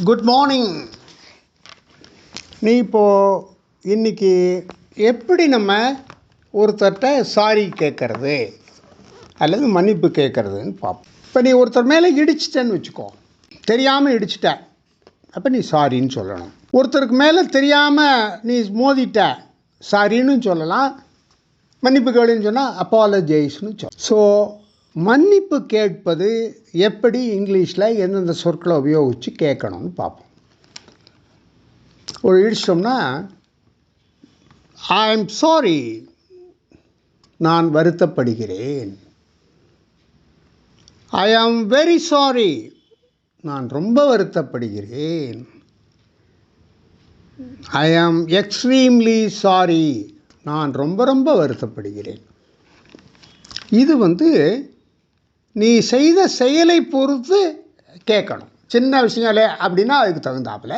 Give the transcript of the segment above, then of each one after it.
Good morning. நீ இப்போது இன்றைக்கி எப்படி நம்ம ஒருத்தர்கிட்ட சாரி கேட்குறது அல்லது மன்னிப்பு கேட்குறதுன்னு பார்ப்போம். இப்போ நீ ஒருத்தர் மேலே இடிச்சிட்டேன்னு வச்சுக்கோ, தெரியாமல் இடிச்சிட்ட, அப்போ நீ சாரின்னு சொல்லணும். ஒருத்தருக்கு மேலே தெரியாமல் நீ மோதிட்ட, சாரின்னு சொல்லலாம். மன்னிப்பு கேளுன்னு சொன்னால் அப்பாலஜைஸ்னு சொல்லலாம். ஸோ மன்னிப்பு கேட்பது எப்படி இங்கிலீஷில் எந்தெந்த சொற்களை உபயோகித்து கேட்கணும்னு பார்ப்போம். ஒரு இடிச்சிட்டோம்னா ஐ எம் சாரி, நான் வருத்தப்படுகிறேன். ஐ ஆம் வெரி சாரி, நான் ரொம்ப வருத்தப்படுகிறேன். ஐ ஆம் எக்ஸ்ட்ரீம்லி சாரி, நான் ரொம்ப வருத்தப்படுகிறேன். இது நீ செய்த செயலை பொறுத்து கேட்கணும். சின்ன விஷயங்களே அப்படின்னா அதுக்கு தகுந்தாப்பில்,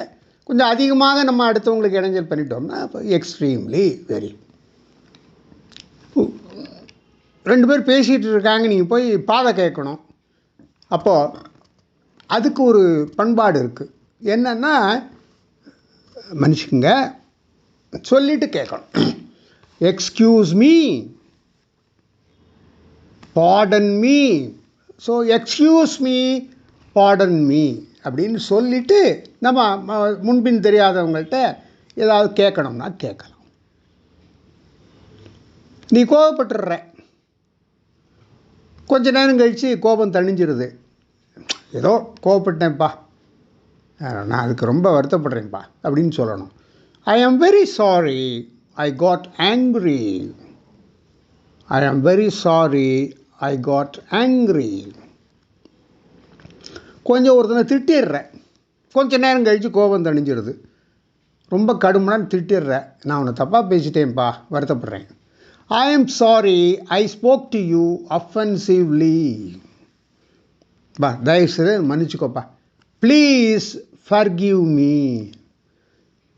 கொஞ்சம் அதிகமாக நம்ம அடுத்தவங்களுக்கு இடைஞ்சல் பண்ணிட்டோம்னா இப்போ எக்ஸ்ட்ரீம்லி வெரி. ரெண்டு பேர் பேசிகிட்டு இருக்காங்க, நீங்கள் போய் பாதை கேட்கணும். அப்போது அதுக்கு ஒரு பண்பாடு இருக்குது. என்னென்னா, மன்னிச்சுக்குங்க சொல்லிவிட்டு கேட்கணும். Excuse me, Baden me. So excuse me, Baden me அப்படின்னு சொல்லிவிட்டு நம்ம முன்பின் தெரியாதவங்கள்ட்ட ஏதாவது கேட்கணும்னா கேட்கலாம். நீ கோபப்பட்டுடுற, கொஞ்ச நேரம் கழித்து கோபம் தணிஞ்சிருது. ஏதோ கோபப்பட்டேன்ப்பா, நான் அதுக்கு ரொம்ப வருத்தப்படுறேன்ப்பா அப்படின்னு சொல்லணும். I am very sorry, I got angry. I am very sorry, I got angry. கொஞ்சம் ஒருத்தனை திட்டிடுறேன், கொஞ்சம் நேரம் கழித்து கோபம் தணிஞ்சிருது. ரொம்ப கடுமையான திட்டிடுறேன், நான் உன்னை தப்பாக பேசிட்டேன்ப்பா, வருத்தப்படுறேன். I am sorry, I spoke to you offensively. தயவுசெய்து மன்னிச்சுக்கோப்பா. Please forgive me,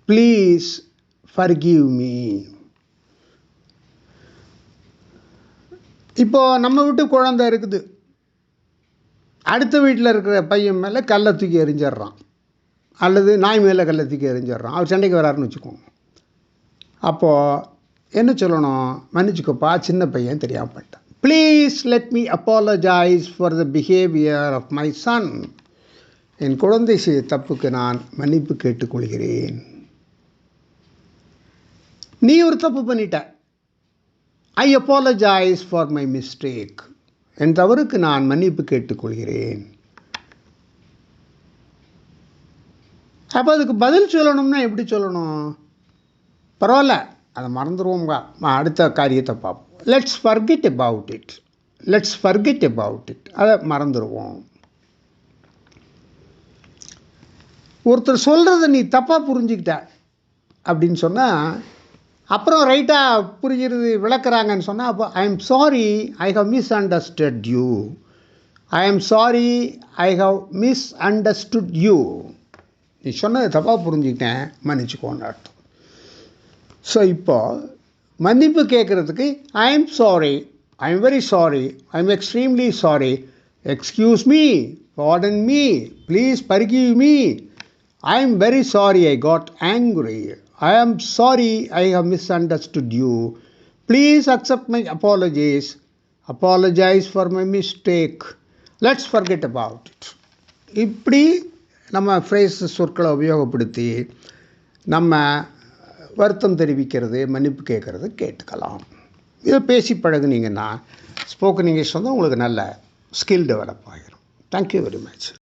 please forgive me. இப்போது நம்ம வீட்டு குழந்தை இருக்குது, அடுத்த வீட்டில் இருக்கிற பையன் மேலே கல்லை தூக்கி எறிஞ்சிட்றான், அல்லது நாய் மேலே கல்லை தூக்கி எறிஞ்சிட்றான். அவர் சண்டைக்கு வராருன்னு வச்சுக்கோங்க. அப்போது என்ன சொல்லணும்? மன்னிச்சுக்கோப்பா, சின்ன பையன் தெரியாமல் பண்ணிட்டான். Please let me apologise for the behaviour of my son. என் குழந்தை செய்த தப்புக்கு நான் மன்னிப்பு கேட்டுக்கொள்கிறேன். நீ ஒரு தப்பு பண்ணிட்ட, ஐ அப்பாலஜைஸ் ஃபார் மை மிஸ்டேக். என் தவறுக்கு நான் மன்னிப்பு கேட்டுக்கொள்கிறேன். அப்போ அதுக்கு பதில் சொல்லணும்னா எப்படி சொல்லணும்? பரவாயில்ல, அதை மறந்துடுவோங்க, அடுத்த காரியத்தை பார்ப்போம். Let's forget about it, let's forget about it. அதை மறந்துடுவோம். ஒருத்தர் சொல்கிறத நீ தப்பாக புரிஞ்சுக்கிட்ட அப்படின்னு சொன்னால், அப்புறம் ரைட்டாக புரிகிறது விளக்குறாங்கன்னு சொன்னால், அப்போ I am sorry, I have misunderstood you. I am sorry, I have misunderstood you. நீ சொன்னதை தப்பாக புரிஞ்சுக்கிட்டேன், மன்னிச்சுக்கோன்னு அர்த்தம். ஸோ இப்போது மன்னிப்பு கேட்குறதுக்கு ஐ am sorry, I am very sorry, I am extremely sorry, excuse me, Baden me, please forgive me, I am very sorry, I got angry, I am sorry, I have misunderstood you. Please accept my apologies. Apologize for my mistake. Let's forget about it. இப்படி நம்ம phrase சொற்களை உபயோகப்படுத்தி நம்ம வருத்தம் தெரிவிக்கிறது, மன்னிப்பு கேட்குறது கேட்டுக்கலாம். இதை பேசி பழகுனீங்கன்னா ஸ்போக்கன் இங்கிலீஷ் உங்களுக்கு நல்ல ஸ்கில் டெவலப் ஆகிடும். Thank you very much.